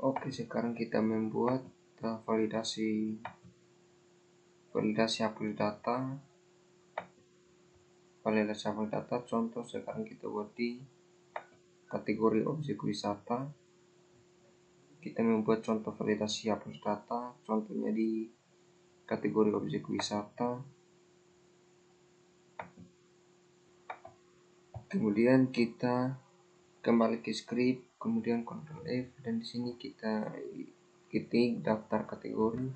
Oke, sekarang kita membuat validasi apel data. Validasi apel data contoh sekarang kita buat di kategori objek wisata. Kita membuat contoh validasi apel data, contohnya di kategori objek wisata. Kemudian kita kembali ke script, kemudian Ctrl F, dan di sini kita ketik daftar kategori.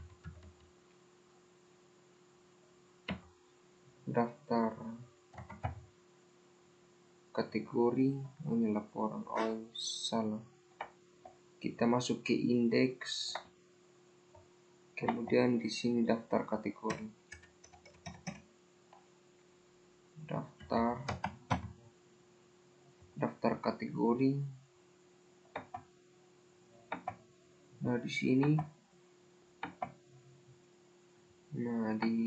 Ini laporan, salah. Kita masuk ke indeks, kemudian di sini daftar kategori. Daftar kategori. Nah, di sini di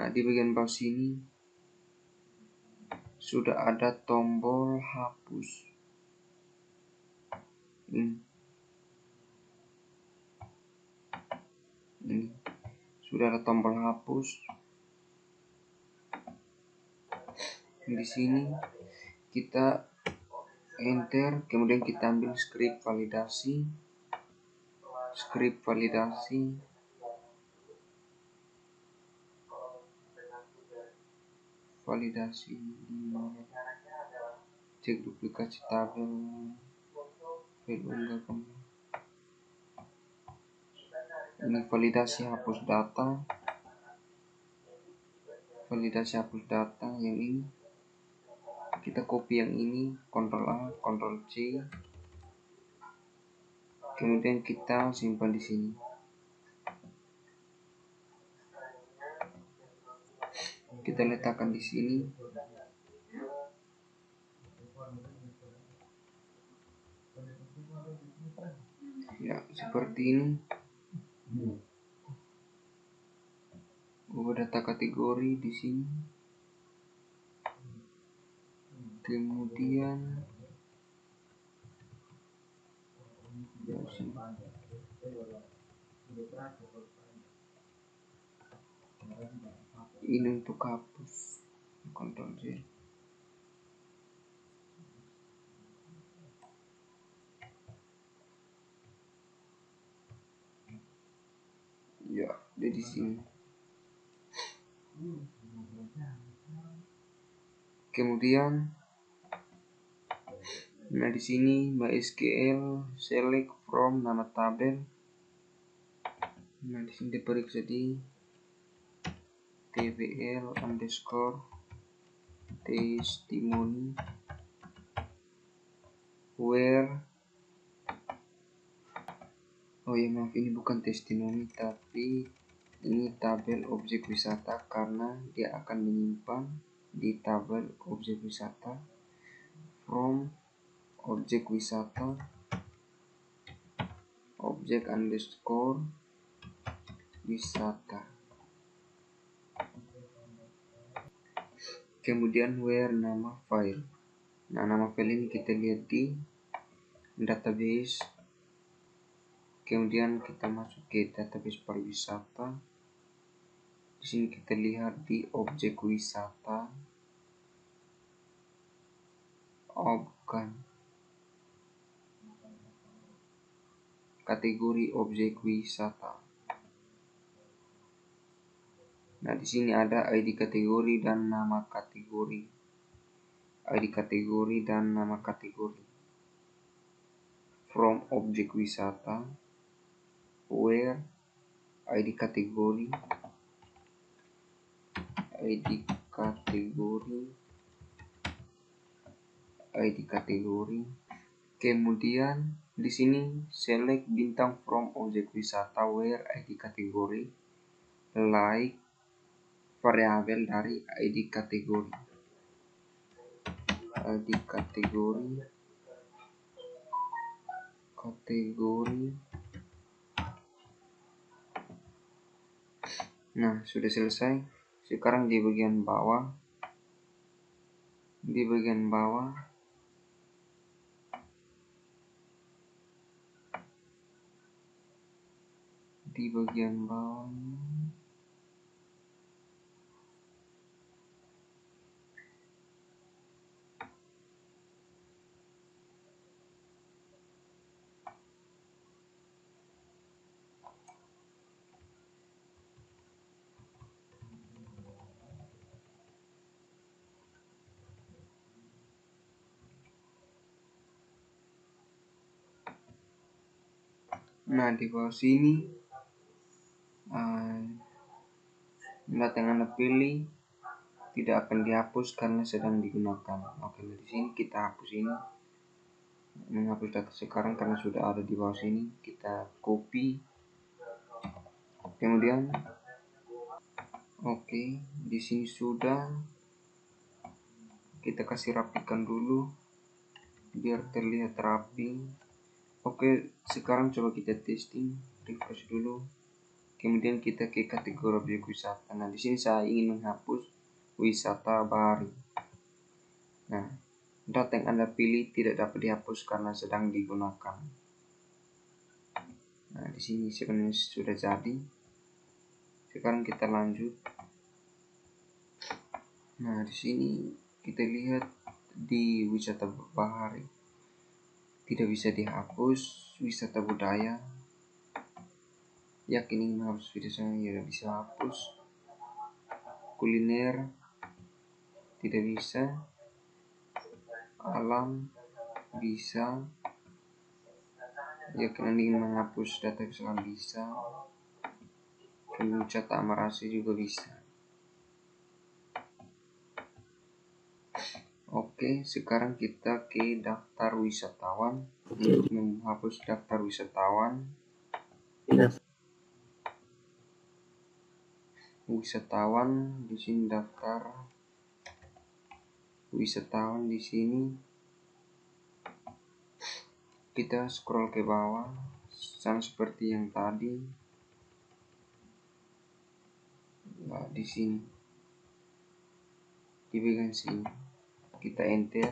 bagian bawah sini sudah ada tombol hapus. Ini sudah ada tombol hapus. Di sini kita enter, kemudian kita ambil script validasi. Cek duplikasi tabel, ini validasi hapus data. Yang ini kita copy, yang ini Ctrl A, Ctrl C, kemudian kita simpan di sini. Kita letakkan di sini. Ya, seperti ini. Data kategori di sini. Kemudian ini untuk hapus, Ctrl J. Ya, di sini. Kemudian di sini MySQL select from nama tabel. Di sini diperiksa di tbl_testimony where maaf, ini bukan testimoni tapi ini tabel objek wisata, karena dia akan menyimpan di tabel objek wisata from objek wisata objek_wisata. Kemudian where nama file. Nama file ini kita lihat di database. Kemudian kita masuk ke database pariwisata. Di sini kita lihat di objek wisata. Kategori objek wisata. Di sini ada ID kategori dan nama kategori. From objek wisata, where ID kategori. Kemudian di sini select bintang from objek wisata where ID kategori, like variabel dari ID kategori. Nah, sudah selesai. Sekarang di bagian bawah di bagian bawah. Nah, di bawah sini data yang Anda pilih tidak akan dihapus karena sedang digunakan. Oke, di sini kita hapus ini. Menghapus data sekarang karena sudah ada di bawah sini, kita copy. Kemudian oke, di sini sudah, kita kasih rapikan dulu biar terlihat rapi. Oke, sekarang coba kita testing, refresh dulu. Kemudian kita ke kategori objek wisata. Nah, di sini saya ingin menghapus wisata bahari. Nah, data yang Anda pilih tidak dapat dihapus karena sedang digunakan. Nah, di sini sebenarnya sudah jadi. Sekarang kita lanjut. Nah, di sini kita lihat di wisata bahari tidak bisa dihapus. Wisata budaya, yakin ingin menghapus video saya, tidak bisa hapus. Kuliner tidak bisa. Alam bisa. Yakin ingin menghapus data kesalahan bisa. Wisata Amarasi juga bisa. Oke, sekarang kita ke daftar wisatawan. Untuk menghapus daftar wisatawan, di sini daftar wisatawan. Di sini kita scroll ke bawah, sama seperti yang tadi. Nah, di sini di bagian sini kita enter,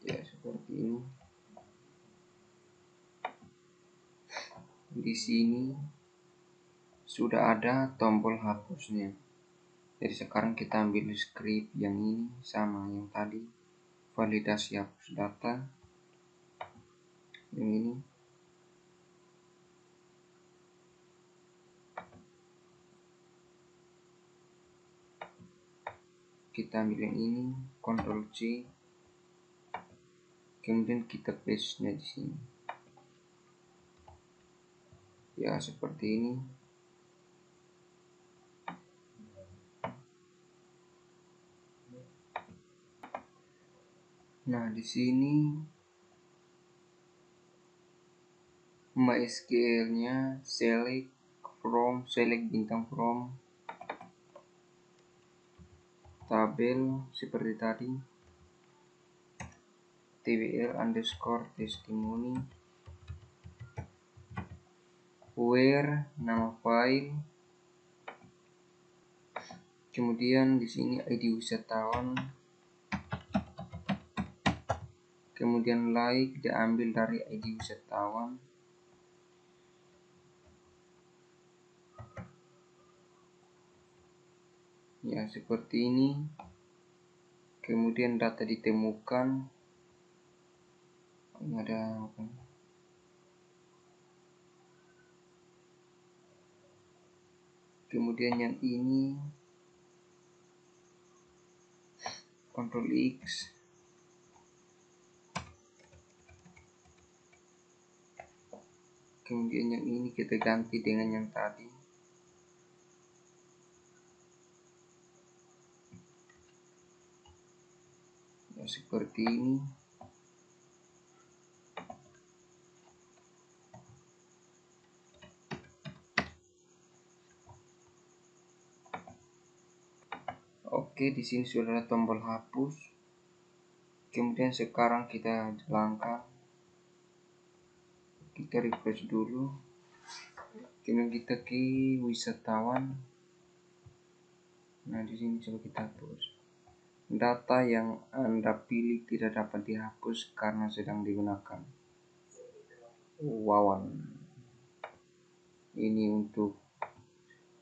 ya seperti ini. Di sini sudah ada tombol hapusnya. Jadi sekarang kita ambil script yang ini sama yang tadi, validasi hapus data. Yang ini kita ambil yang ini, Ctrl C, kemudian kita paste nya di sini. Ya seperti ini. Nah, di sini MySQL-nya select bintang from tabel seperti tadi, tbl underscore testimoni, where nama file, kemudian di sini ID wisatawan, kemudian like diambil dari ID wisatawan. Ya seperti ini. Kemudian data ditemukan, ini ada apa? Kemudian yang ini Ctrl X, kemudian yang ini kita ganti dengan yang tadi. Ya seperti ini. Oke, di sini sudah ada tombol hapus. Kemudian sekarang kita jalankan, kita refresh dulu. Kemudian kita ke wisatawan. Nah, di sini coba kita hapus. Data yang Anda pilih tidak dapat dihapus karena sedang digunakan. Wawan. Ini untuk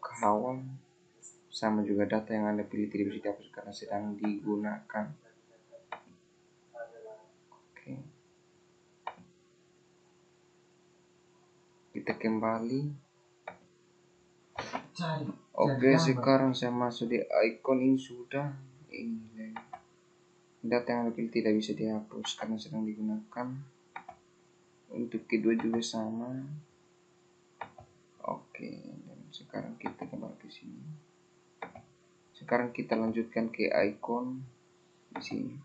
kawan, sama juga data yang Anda pilih tidak bisa dihapus karena sedang digunakan. Oke. Kita kembali. Oke, sekarang saya masuk di icon ini sudah. Ini data yang Anda pilih tidak bisa dihapus karena sedang digunakan. Untuk kedua juga sama. Oke, dan sekarang kita kembali ke sini. Sekarang kita lanjutkan ke icon di sini.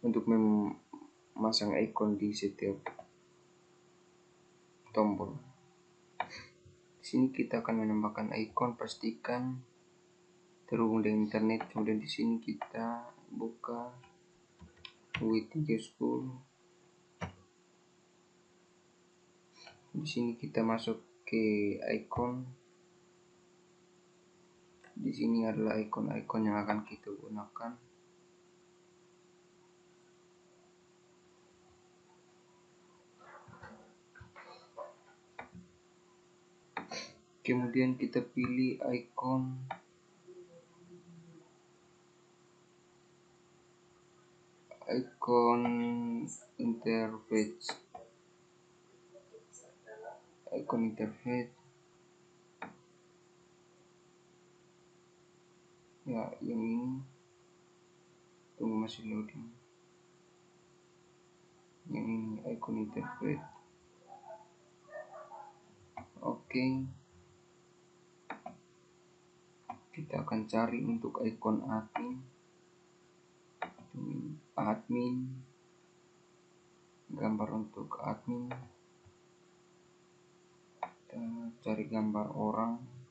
Untuk memasang icon di setiap tombol. Di sini kita akan menambahkan icon, pastikan terhubung dengan internet. Kemudian di sini kita buka UI3 School. Di sini kita masuk ke icon. Di sini adalah icon-icon yang akan kita gunakan. Kemudian kita pilih icon interface. Icon interface. Ya, yang ini. Tunggu masih loading. Yang ini icon interface. Oke. Kita akan cari untuk icon admin, gambar untuk admin. Kita cari gambar orang.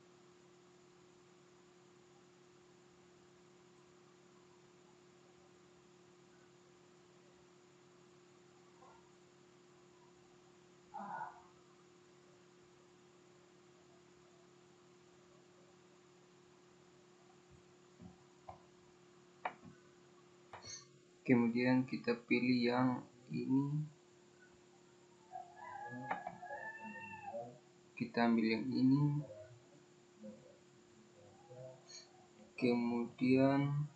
Kemudian kita pilih yang ini. Kita ambil yang ini. Kemudian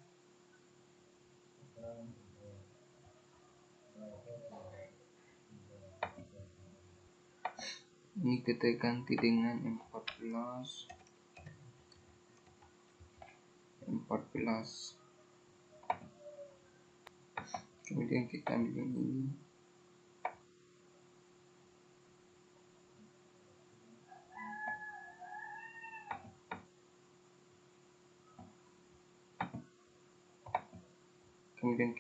ini kita ganti dengan 14. Kemudian kita ambil yang ini. Kemudian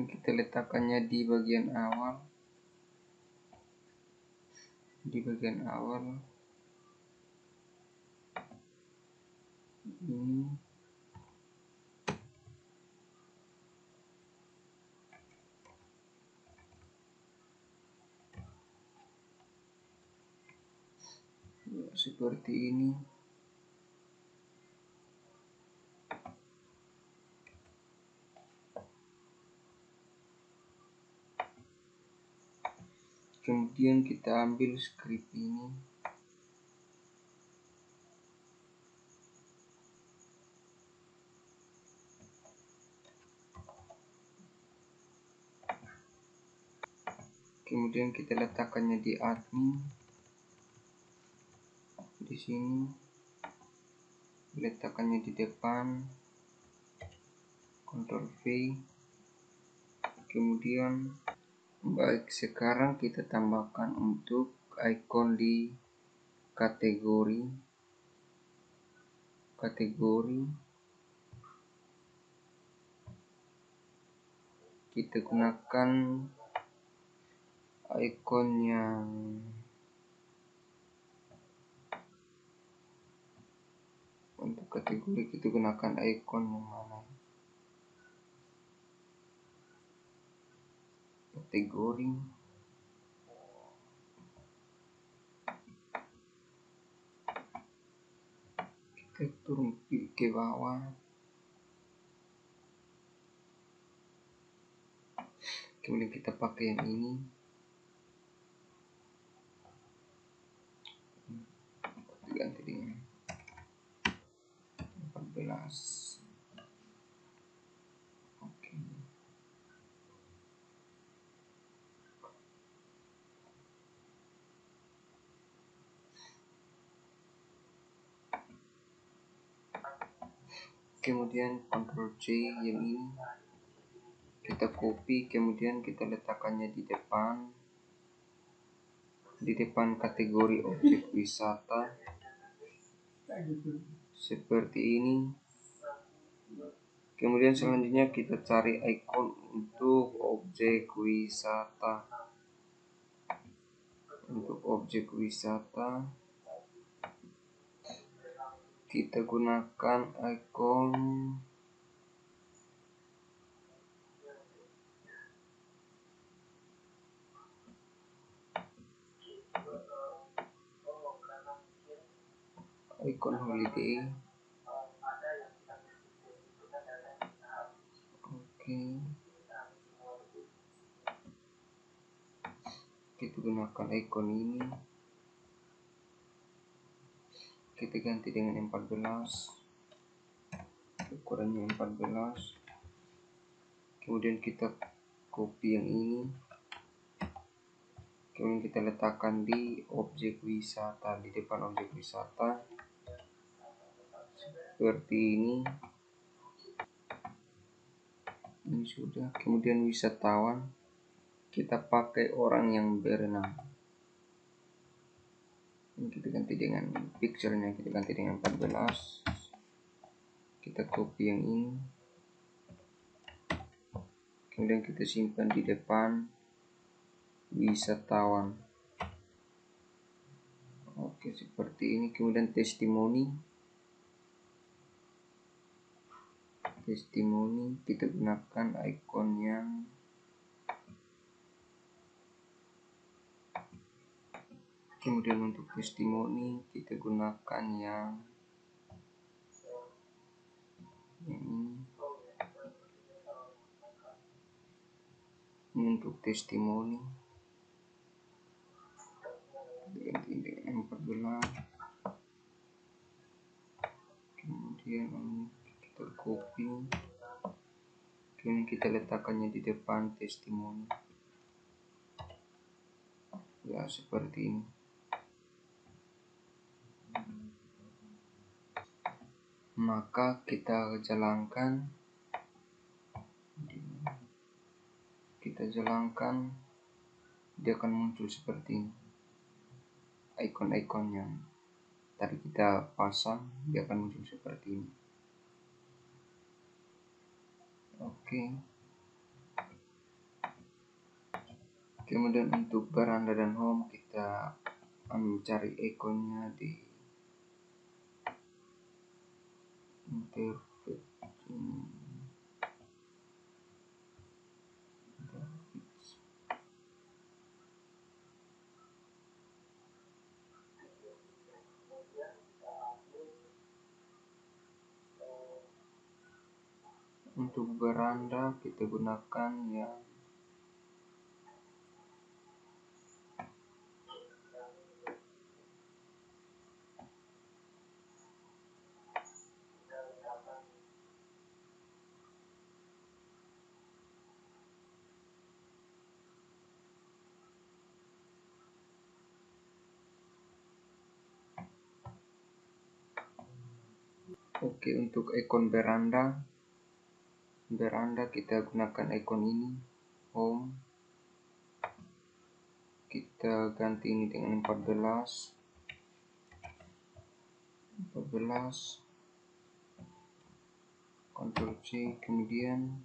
kita letakkannya di bagian awal. Ini ya, seperti ini. Kemudian kita ambil script ini. Kemudian kita letakkannya di admin. Di sini letakkannya di depan. Ctrl V. Kemudian baik, sekarang kita tambahkan untuk icon di kategori. Kita gunakan icon yang untuk kategori, kita gunakan icon yang mana? Kategori. Kita turun ke bawah. Kemudian kita pakai yang ini, ganti dengan 14. Oke. Kemudian Ctrl C yang ini kita copy, kemudian kita letakkannya di depan kategori objek wisata seperti ini. Kemudian selanjutnya kita cari icon untuk objek wisata. Untuk objek wisata kita gunakan icon holiday. Oke, kita gunakan icon ini, kita ganti dengan 14, ukurannya 14. Kemudian kita copy yang ini, kemudian kita letakkan di objek wisata, di depan objek wisata seperti ini. Ini sudah. Kemudian wisatawan kita pakai orang yang berenang. Ini kita ganti dengan picture-nya, kita ganti dengan 14. Kita copy yang ini, kemudian kita simpan di depan wisatawan. Oke, seperti ini. Kemudian testimoni kita gunakan icon yang kemudian untuk testimoni kita gunakan yang ini. Untuk testimoni ganti dengan 14. Kemudian kita copy, kemudian kita letakkannya di depan testimoni. Ya, seperti ini. Maka kita jalankan, dia akan muncul seperti ini. Icon-icon yang tadi kita pasang, dia akan muncul seperti ini. Oke. Kemudian untuk beranda dan home kita mencari ikonnya di interface ini. Untuk beranda kita gunakan yang oke. Untuk ikon beranda kita gunakan ikon ini, home. Kita ganti ini dengan 14. Ctrl C, kemudian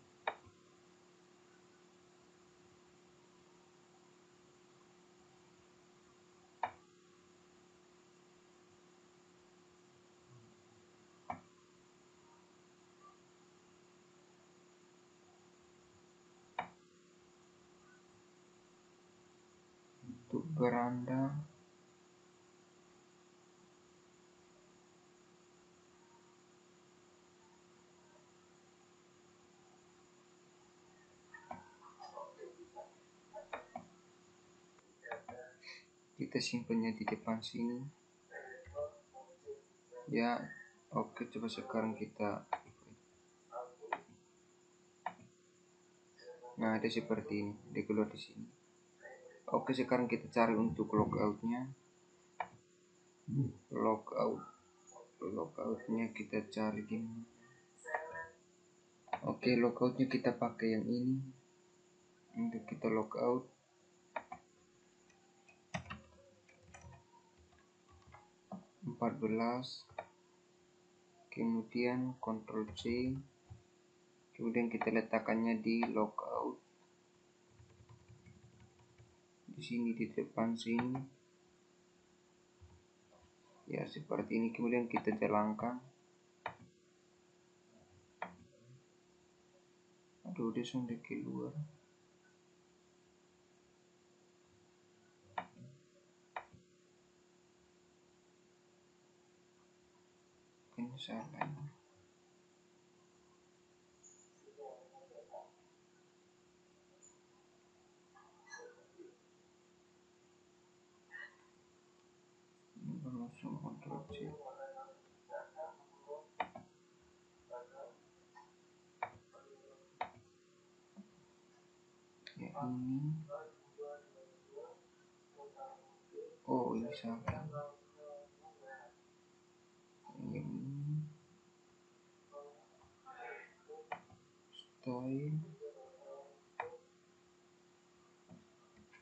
untuk beranda kita simpannya di depan sini ya. Oke, coba sekarang kita, nah ada seperti ini, dia keluar di sini. Oke, sekarang kita cari untuk logoutnya. Logoutnya kita cari di mana? Oke, logoutnya kita pakai yang ini untuk kita logout. Kemudian Ctrl C, kemudian kita letakkannya di logout di sini, di depan sini ya, seperti ini. Kemudian kita jalankan. Aduh, dia sudah keluar. Ini salah ini. Langsung Ctrl C. Ya ini. Oh, ini salah. Ini style,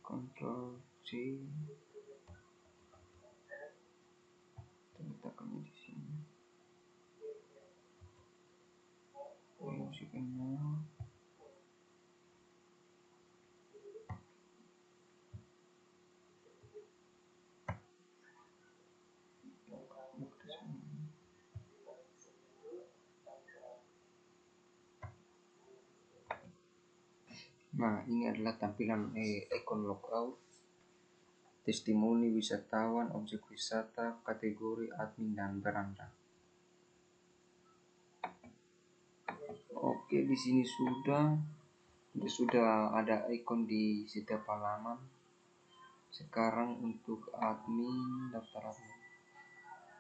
Ctrl C, letakkannya di sini. Musik kenal. Nah, ini adalah tampilan ikon logout, testimoni wisatawan, objek wisata, kategori, admin, dan beranda. Oke, di sini sudah ada ikon di setiap halaman. Sekarang untuk admin, daftar admin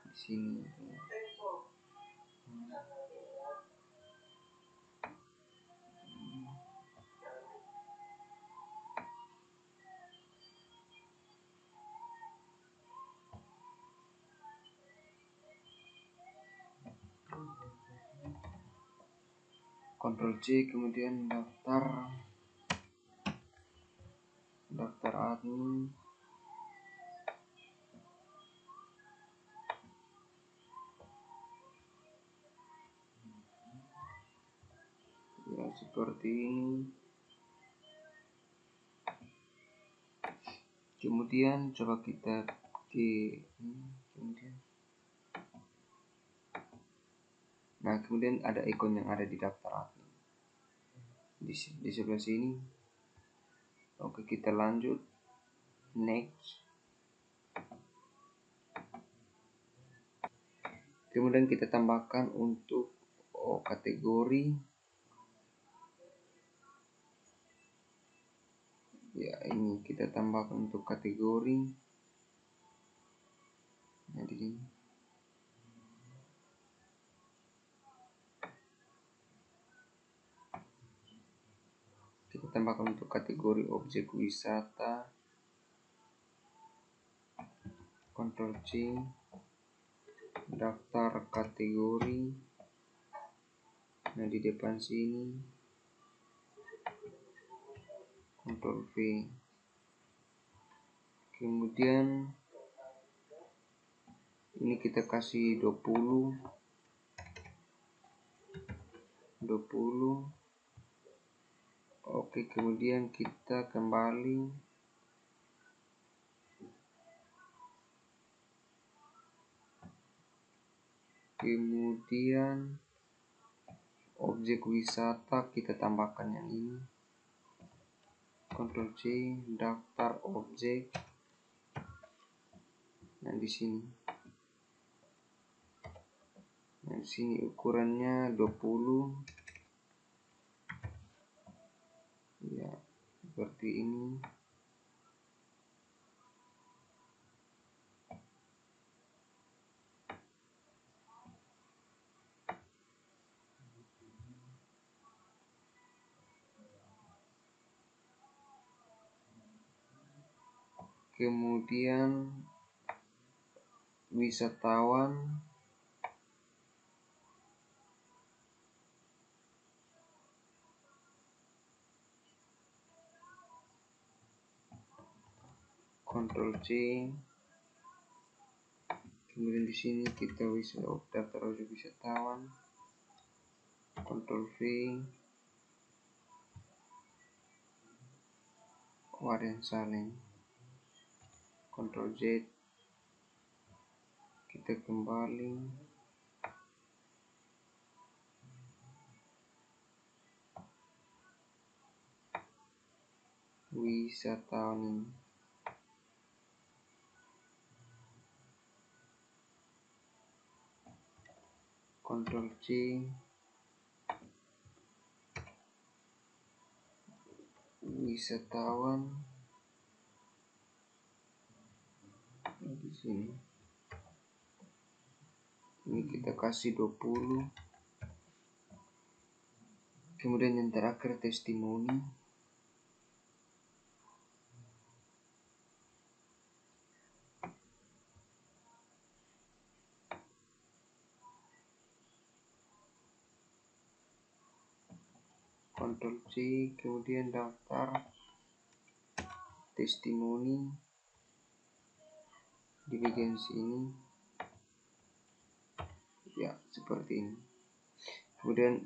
di sini. Ctrl C, kemudian daftar admin. Ya, seperti ini. Kemudian coba kita kemudian ada ikon yang ada di daftar admin di sebelah sini. Oke, kita lanjut, next. Kemudian kita tambahkan untuk kategori ya, ini kita tambahkan untuk kategori. Nah, di sini kita tambahkan untuk kategori objek wisata. Ctrl C, daftar kategori. Nah, di depan sini Ctrl V. Kemudian ini kita kasih 20. Oke, kemudian kita kembali. Kemudian objek wisata kita tambahkan yang ini. Ctrl C, daftar objek. Nah, di sini. Nah, di sini ukurannya 20. Ya, seperti ini. kemudian wisatawan, Ctrl C, kemudian di sini kita bisa daftar objek wisatawan, Ctrl V, Waden Saleng, Ctrl Z, kita kembali, wisatawan, Ctrl C, wisatawan di sini. Ini kita kasih 20. Kemudian yang terakhir testimoni. Ctrl C, kemudian daftar testimoni di bagian sini. Ya, seperti ini. Kemudian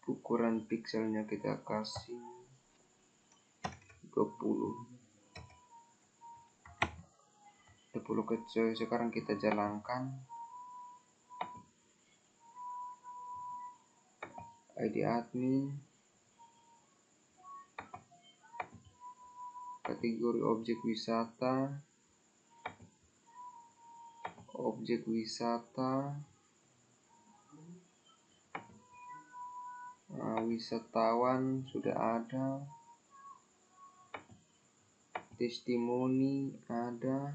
ukuran pikselnya kita kasih 20 kecil. Sekarang kita jalankan. ID admin, kategori objek wisata, wisatawan sudah ada, testimoni ada,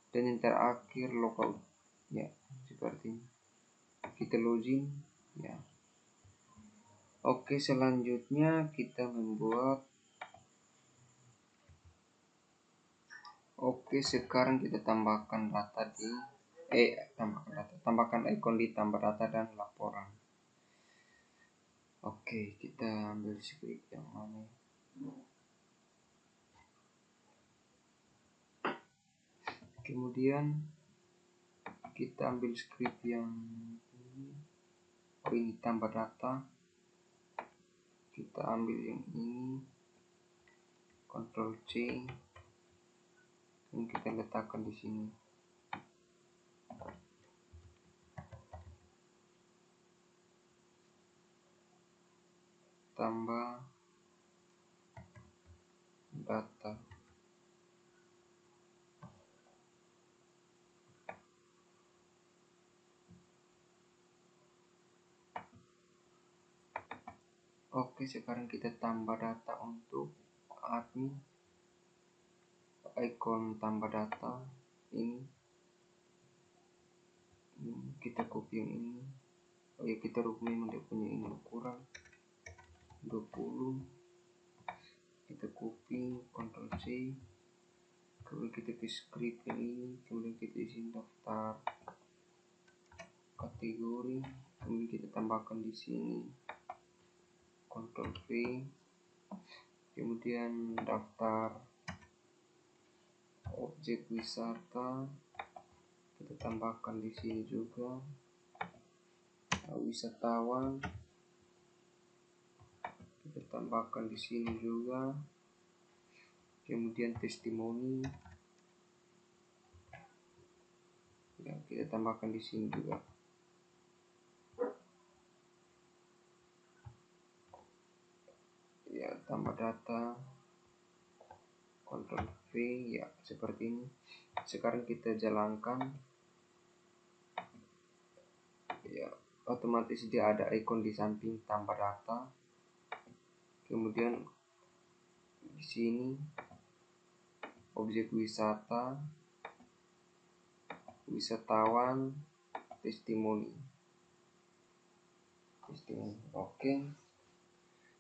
dan yang terakhir logout. Ya, seperti ini. Kita login. Ya. Oke, selanjutnya kita membuat. Oke, sekarang kita tambahkan data di tambahkan icon di tambah data dan laporan. Oke, kita ambil script yang mana? Kemudian kita ambil script yang ini tambah data. Kita ambil yang ini, Ctrl C, dan kita letakkan di sini. Tambah data. Oke, sekarang kita tambah data untuk admin. Icon tambah data ini. Kita copy yang ini. Oh ya, kita rubah memang dia punya ini ukuran 20. Kita copy, Ctrl C, kemudian kita ke script yang ini, kemudian kita isi daftar kategori, kemudian kita tambahkan di sini, Ctrl V, kemudian daftar objek wisata, kita tambahkan di sini juga, wisatawan, kita tambahkan di sini juga, kemudian testimoni, ya, kita tambahkan di sini juga. Ya, tambah data, Ctrl V, ya, seperti ini. Sekarang kita jalankan. Ya, otomatis dia ada icon di samping tambah data. Kemudian di sini objek wisata, wisatawan, testimoni. Oke.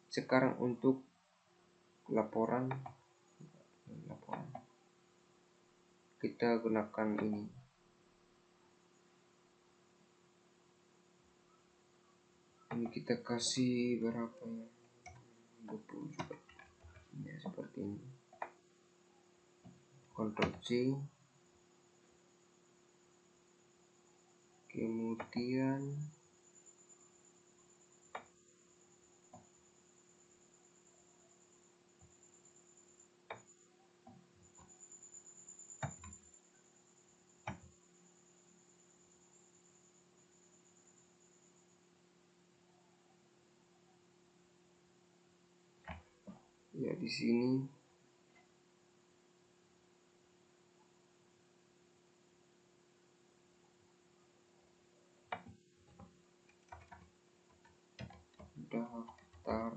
Sekarang untuk laporan. kita gunakan ini. Ini kita kasih berapa ya, 20 juga ya, seperti ini. Ctrl C, kemudian ya di sini daftar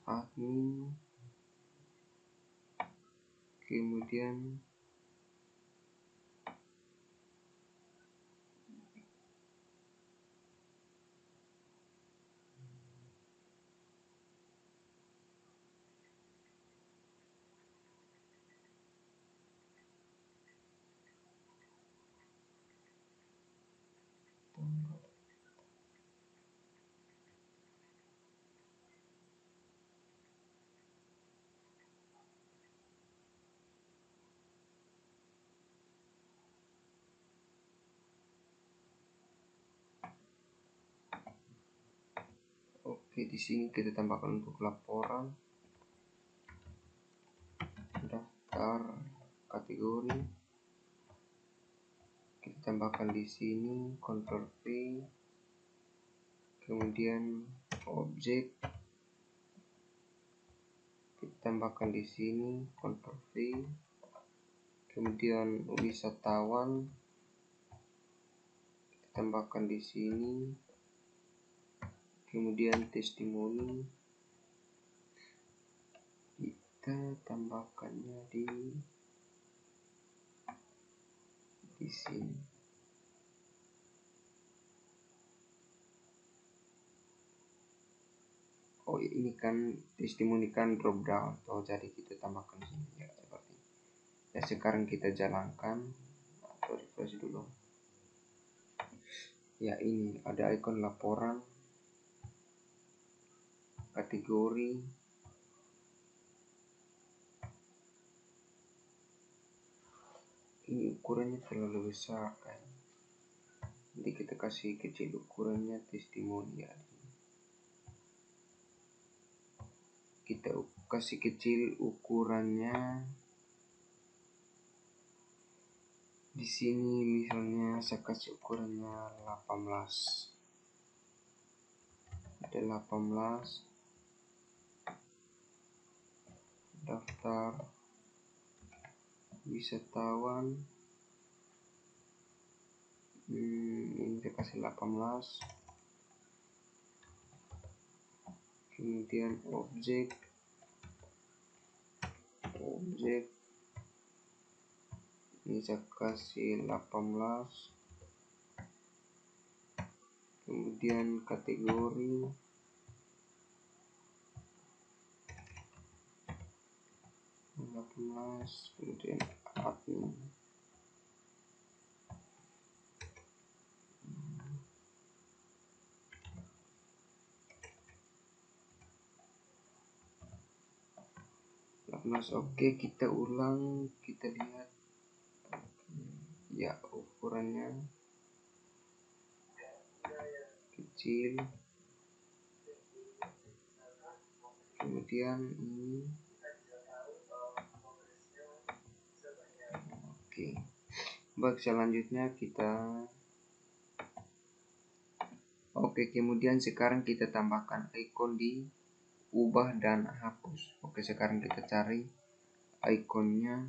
admin, kemudian oke, di sini kita tambahkan untuk laporan daftar kategori, kita tambahkan di sini Ctrl V, kemudian objek kita tambahkan di sini Ctrl V, kemudian wisatawan kita tambahkan di sini, kemudian testimoni kita tambahkannya di sini. Oh, ini kan testimoni kan drop down, oh jadi kita tambahkan di sini ya, seperti ini. Ya, sekarang kita jalankan atau refresh dulu. Ya, ini ada ikon laporan, kategori, ini ukurannya terlalu besar kan, jadi kita kasih kecil ukurannya, testimoni ya. Kita kasih kecil ukurannya di sini, misalnya saya kasih ukurannya 18. Ada 18 daftar wisatawan, ini saya kasih 18, kemudian objek ini saya kasih 18, kemudian kategori kemudian admin. Oke, kita ulang, kita lihat ya, ukurannya kecil, kemudian ini oke. Baik, selanjutnya kita kemudian sekarang kita tambahkan ikon di ubah dan hapus. Oke, sekarang kita cari ikonnya,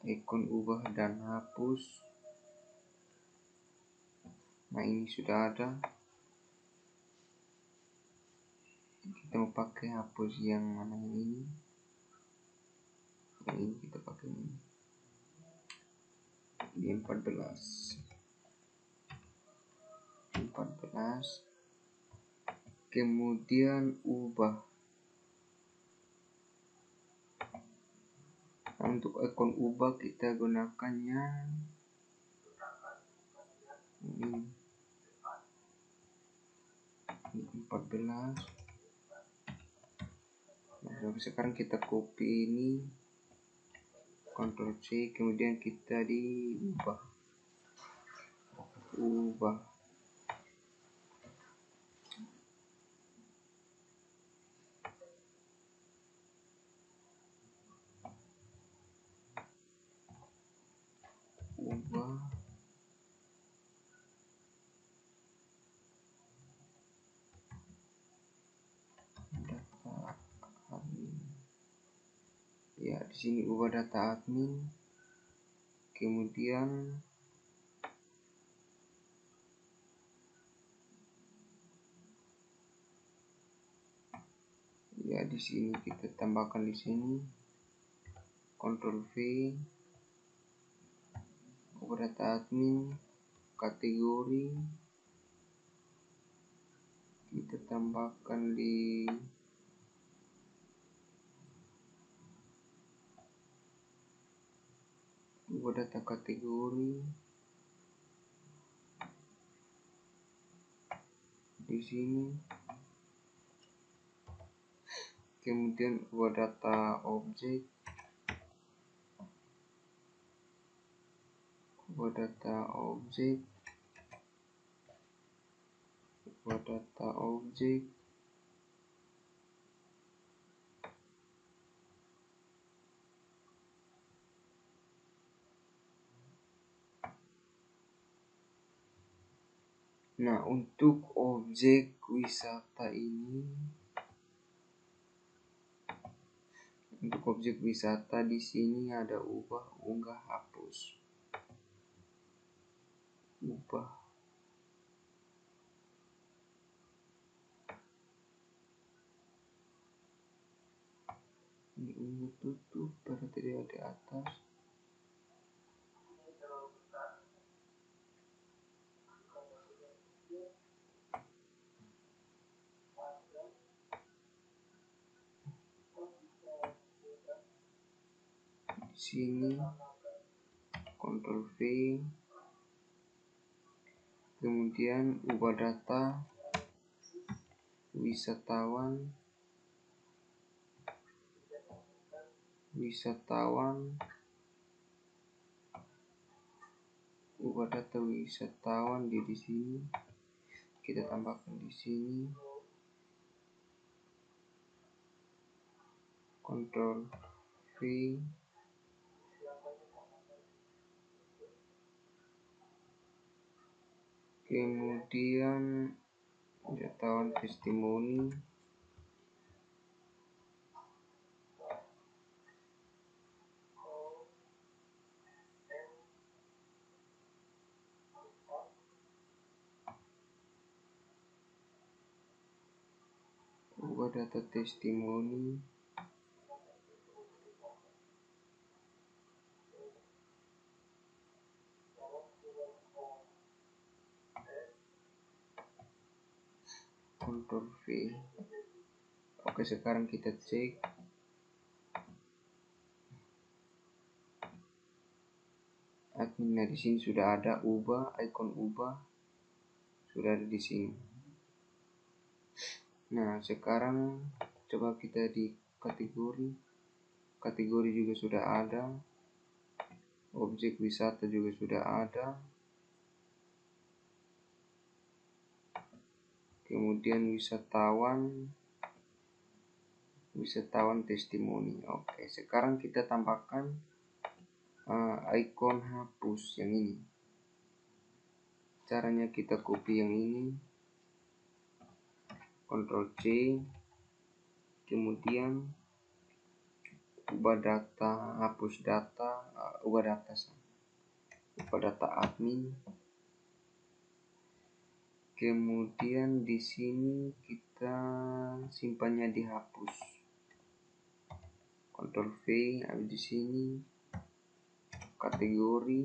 ikon ubah dan hapus. Nah, ini sudah ada. Kita mau pakai hapus yang mana ini? Yang ini kita pakai ini. Di 14. Kemudian ubah. Namun untuk ikon ubah kita gunakannya ini 14. Nah, sekarang kita copy ini, Ctrl C, kemudian kita diubah ubah data admin. Ya, di sini ubah data admin, kemudian ya di sini kita tambahkan di sini Ctrl V, ubah data admin, kategori kita tambahkan di ubah data kategori di sini, kemudian ubah data objek, ubah data objek, ubah data objek, nah untuk objek wisata ini, untuk objek wisata di sini ada ubah, unggah, hapus, ubah, ini unggah, tutup, berarti dia di atas. Di sini Ctrl V, kemudian ubah data wisatawan, ubah data wisatawan di sini kita tambahkan di sini, Ctrl V, kemudian wisatawan testimoni, ubah data testimoni, Ctrl V. Oke, sekarang kita cek admin. Nah, di sini sudah ada ubah, ikon ubah sudah ada di sini. Nah, sekarang coba kita di kategori juga sudah ada, objek wisata juga sudah ada, kemudian wisatawan testimoni. Oke, sekarang kita tambahkan ikon hapus yang ini. Caranya kita copy yang ini, Ctrl C, kemudian ubah data, hapus data, ubah data admin, kemudian di sini kita simpannya dihapus, Ctrl V, habis di sini kategori,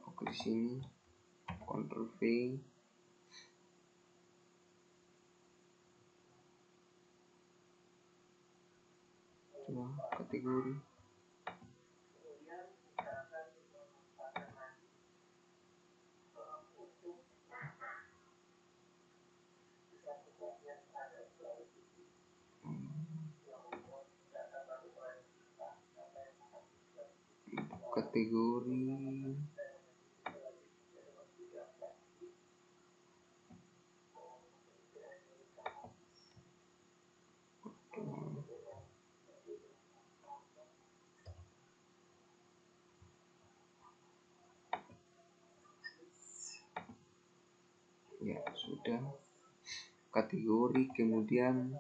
oke, di sini Ctrl V, setelah kategori. Kategori ya sudah kategori, kemudian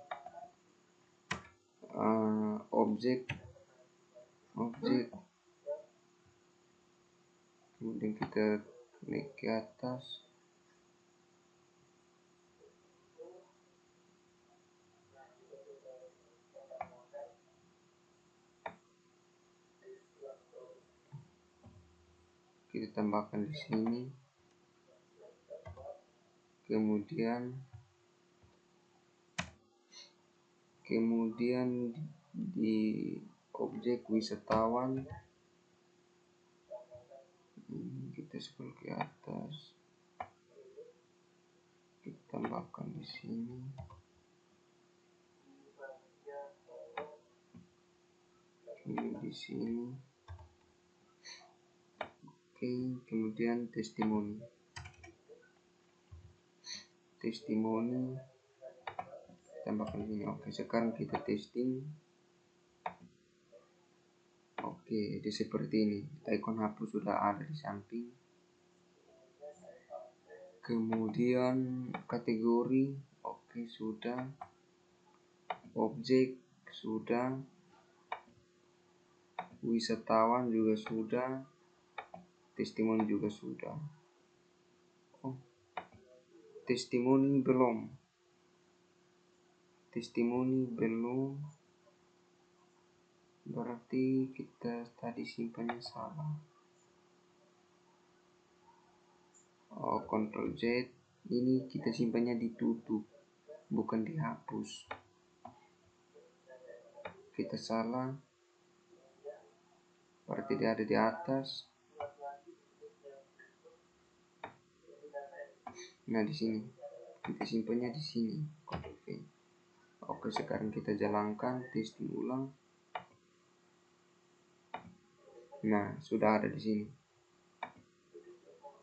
objek kemudian kita klik ke atas, kita tambahkan di sini, kemudian di objek wisatawan kita scroll ke atas, kita tambahkan di sini, ini di sini. Oke, kemudian testimoni tambahkan ini. Oke, sekarang kita testing. Oke, jadi seperti ini, icon hapus sudah ada di samping. Kemudian kategori oke sudah, objek sudah, wisatawan juga sudah, testimoni juga sudah. Oh, testimoni belum, berarti kita tadi simpannya salah. Oh, Ctrl Z, ini kita simpannya ditutup, bukan dihapus. Kita salah, berarti dia ada di atas. Nah, di sini kita simpannya di sini, Ctrl V. Oke, sekarang kita jalankan testing ulang. Nah, sudah ada di sini.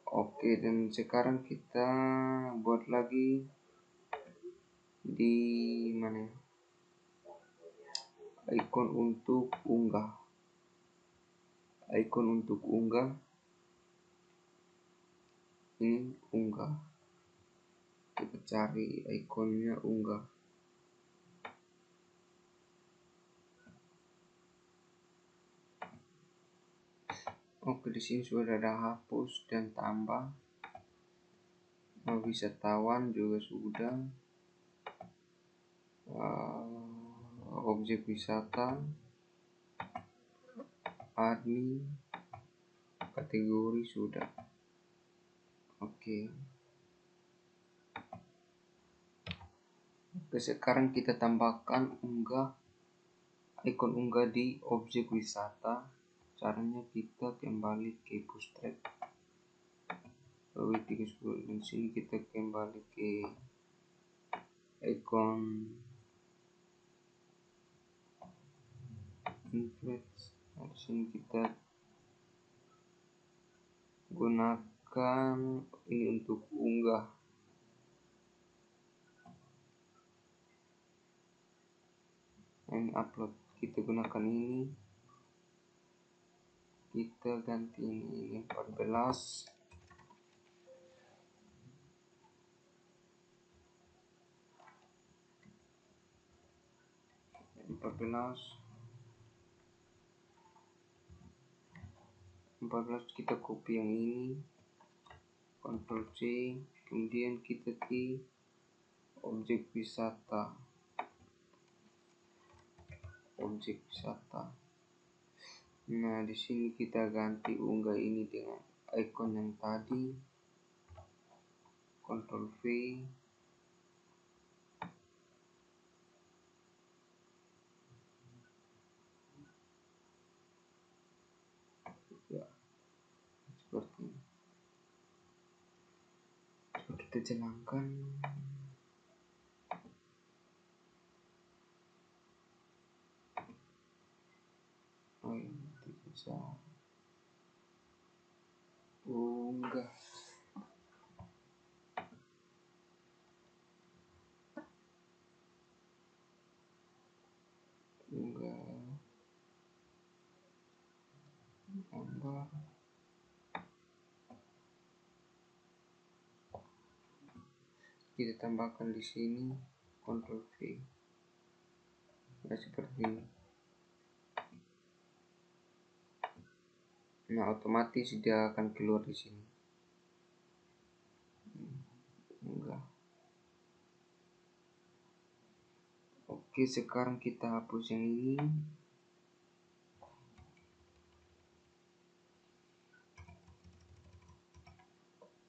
Oke, dan sekarang kita buat lagi di mana? Icon untuk unggah. Ini unggah. Kita cari ikonnya unggah. Oke, di sini sudah ada hapus dan tambah. Wisatawan juga sudah. Objek wisata, admin, kategori sudah. Oke. Sekarang kita tambahkan icon unggah di objek wisata. Caranya kita kembali ke Bootstrap. Di sini kita kembali ke icon influence. Di sini kita gunakan ini untuk unggah. Ini upload, kita gunakan ini, kita ganti ini 14. Kita copy yang ini, Ctrl C, kemudian kita ke objek wisata. Nah, di sini kita ganti unggah ini dengan icon yang tadi, Ctrl V, Ya, seperti ini. Coba kita jalankan. Oh, ini tidak bisa. Enggak. Enggak. Tambah. Kita tambahkan di sini. Ctrl V. Ya, seperti ini. Nah, otomatis dia akan keluar di sini. Enggak. Oke, sekarang kita hapus yang ini.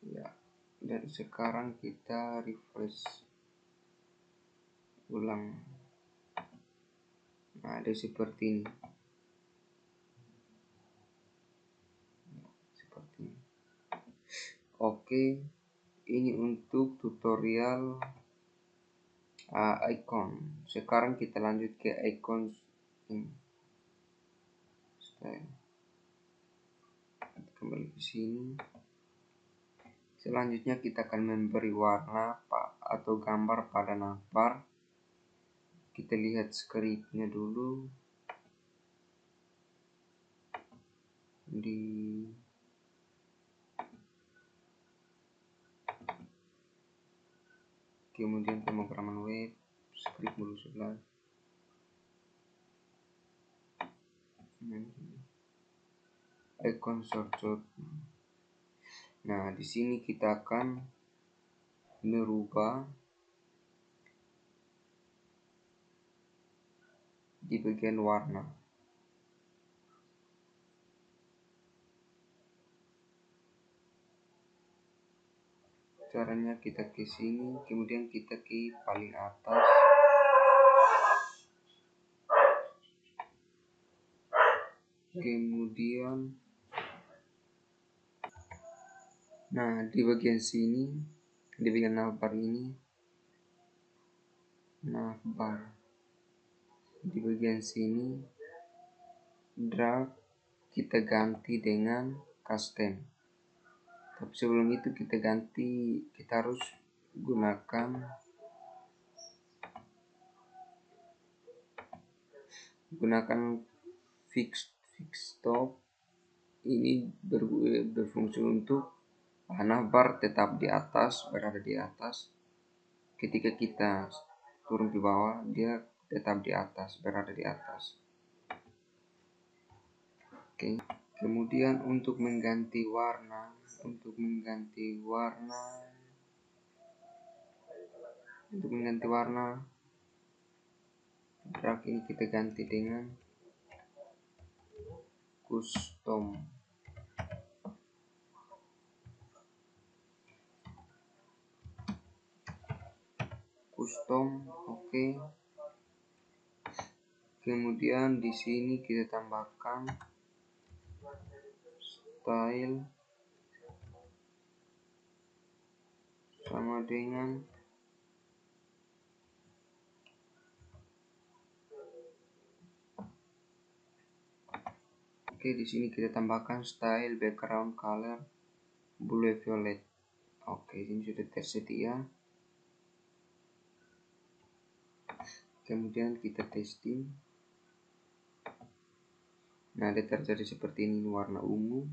Ya, dan sekarang kita refresh ulang. Nah, ada seperti ini. Seperti ini. Oke, ini untuk tutorial icon. Sekarang kita lanjut ke icon ini. Style. Kembali ke sini. Selanjutnya kita akan memberi warna atau gambar pada navbar. Kita lihat scriptnya dulu. Kemudian pemrograman web, script dulu sebelah. Icon shortcut. Nah, di sini kita akan merubah di bagian warna. Caranya kita ke sini, kemudian kita ke paling atas. Kemudian nah, di bagian sini, di bagian navbar ini, navbar. Di bagian sini drag, kita ganti dengan custom. Tapi sebelum itu kita harus gunakan fix stop. Ini berfungsi untuk navbar tetap di atas, berada di atas. Ketika kita turun ke bawah, dia tetap di atas, berada di atas. Oke. Kemudian untuk mengganti warna, drag ini kita ganti dengan custom. Oke. Kemudian di sini kita tambahkan style sama dengan di sini kita tambahkan style background color blue violet. Oke, ini sudah tersedia. Kemudian kita testing. Nah, ada terjadi seperti ini, warna ungu.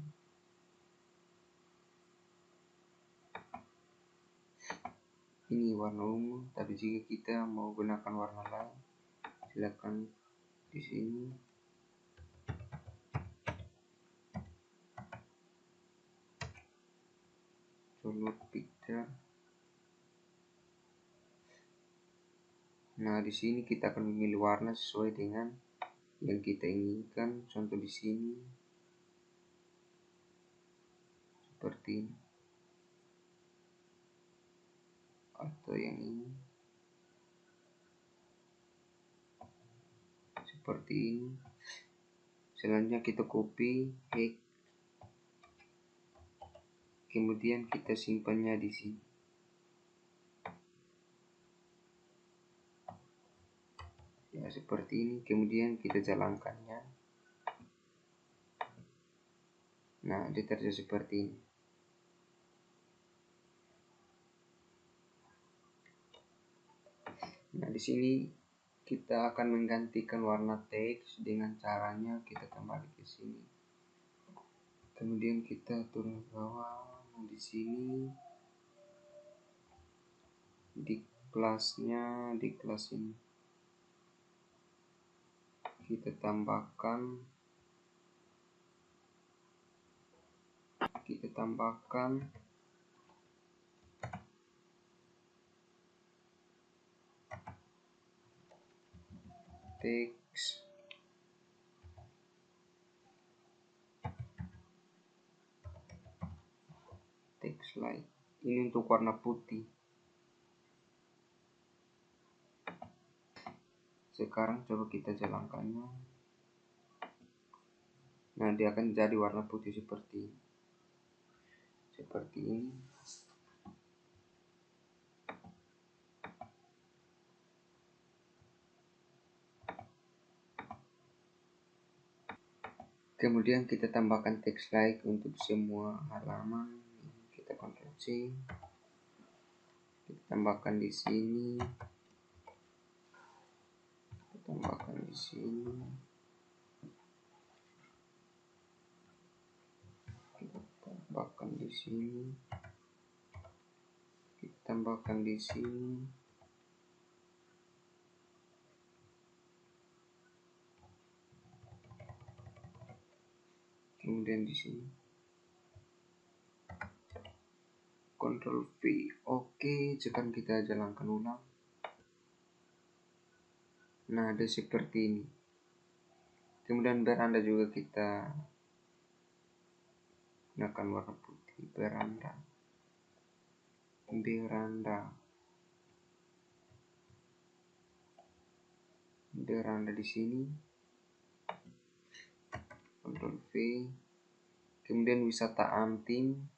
Ini warna ungu, tapi jika kita mau gunakan warna lain, silakan di sini. Download picture. Nah, di sini kita akan memilih warna sesuai dengan yang kita inginkan. Contoh di sini seperti ini, atau yang ini seperti ini. Selanjutnya kita copy, kemudian kita simpannya di sini. Ya, seperti ini, kemudian kita jalankannya. Nah, dia terjadi seperti ini. Nah, di sini kita akan menggantikan warna teks dengan caranya kita kembali ke sini. Kemudian kita turun ke bawah. Nah, di sini di kelasnya, di kelas ini kita tambahkan teks light. Ini untuk warna putih. Sekarang coba kita jalankannya. Nah, dia akan jadi warna putih seperti ini. Kemudian kita tambahkan teks like untuk semua halaman. Kita Ctrl C. Kita tambahkan di sini. Kita tambahkan di sini. Kita tambahkan di sini. Kita tambahkan di sini. Kemudian di sini. Ctrl V. Oke, sekarang kita jalankan ulang. Nah, ada seperti ini. Kemudian beranda juga kita gunakan warna putih. Beranda di sini. Ctrl V. Kemudian wisata Amting.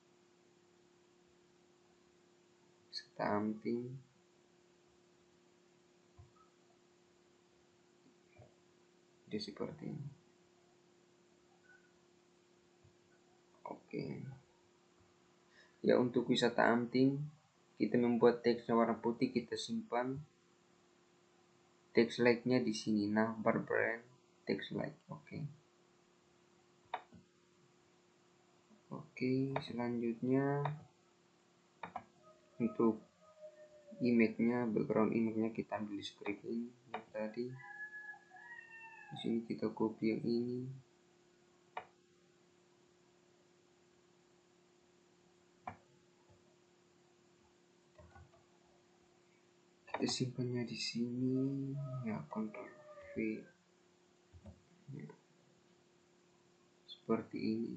Dia seperti ini. Oke. Ya, untuk wisata Amting kita membuat teksnya warna putih, kita simpan teks like-nya di sini. Navbar brand teks like. Oke, selanjutnya untuk image-nya, background image-nya kita ambil di script ini yang tadi. Di sini kita copy yang ini. Kita simpannya di sini. Ya, Ctrl V. Ya, seperti ini.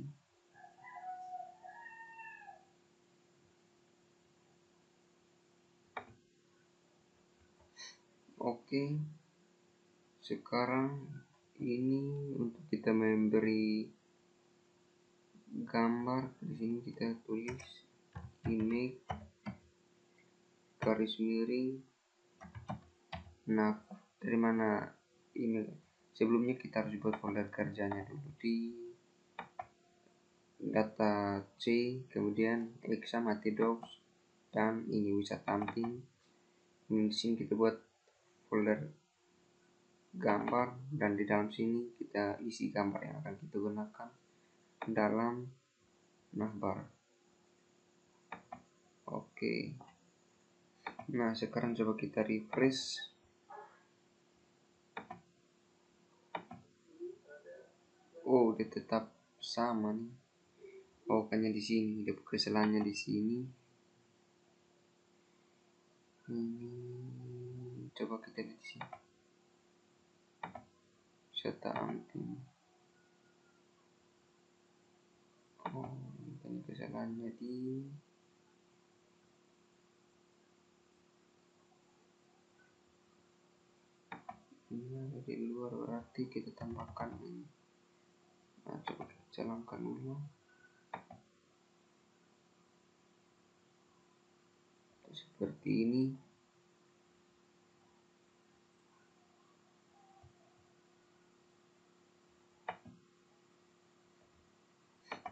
Oke. Sekarang ini untuk kita memberi gambar, di sini kita tulis image garis miring. Nah, dari mana image? Sebelumnya kita harus buat folder kerjanya dulu di data C, kemudian exam docs, dan ini wisata Amting. Di sini kita buat folder gambar, dan di dalam sini kita isi gambar yang akan kita gunakan dalam navbar. Oke. Nah, sekarang coba kita refresh. Oh, dia tetap sama nih. Oh, kayaknya di sini ada kesalahannya di sini. Coba kita lihat di sini. Wisata Amting. Oh, ini kesalahannya di ini ada di luar, berarti kita tambahkan ini. Nah, coba kita jalankan dulu. seperti ini.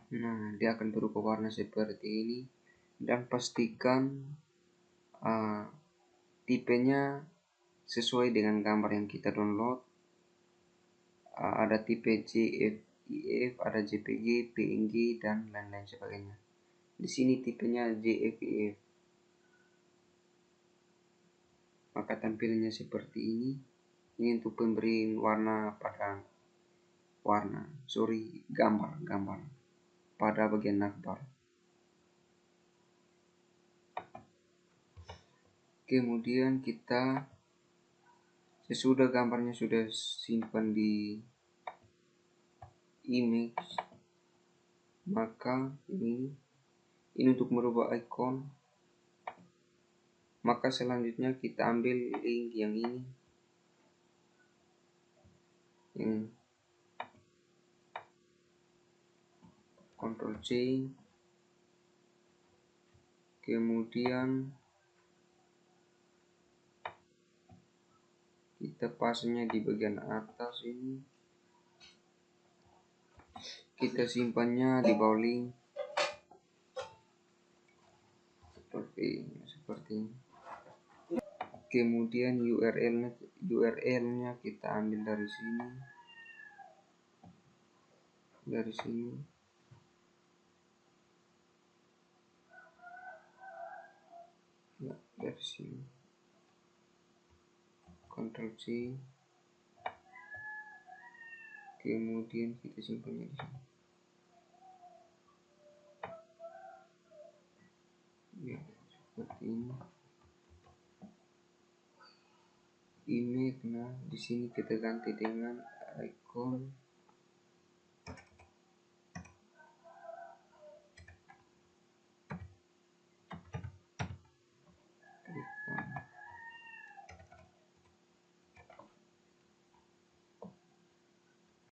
Nah, dia akan berubah warna seperti ini, dan pastikan tipenya sesuai dengan gambar yang kita download. Ada tipe JPEG, ada JPG, PNG, dan lain-lain sebagainya. Di sini tipenya JPEG, maka tampilannya seperti ini. Ini untuk pemberi warna pada gambar pada bagian navbar. Kemudian kita sesudah gambarnya sudah simpan di image, maka ini untuk merubah icon. Maka selanjutnya kita ambil link yang ini, yang Ctrl C, kemudian kita pasnya di bagian atas ini, kita simpannya di bawah link seperti ini. Kemudian URL-nya kita ambil dari sini, ya, dari sini. Ctrl C, kemudian kita simpannya di sini. Ya, seperti ini. Image, nah di sini kita ganti dengan icon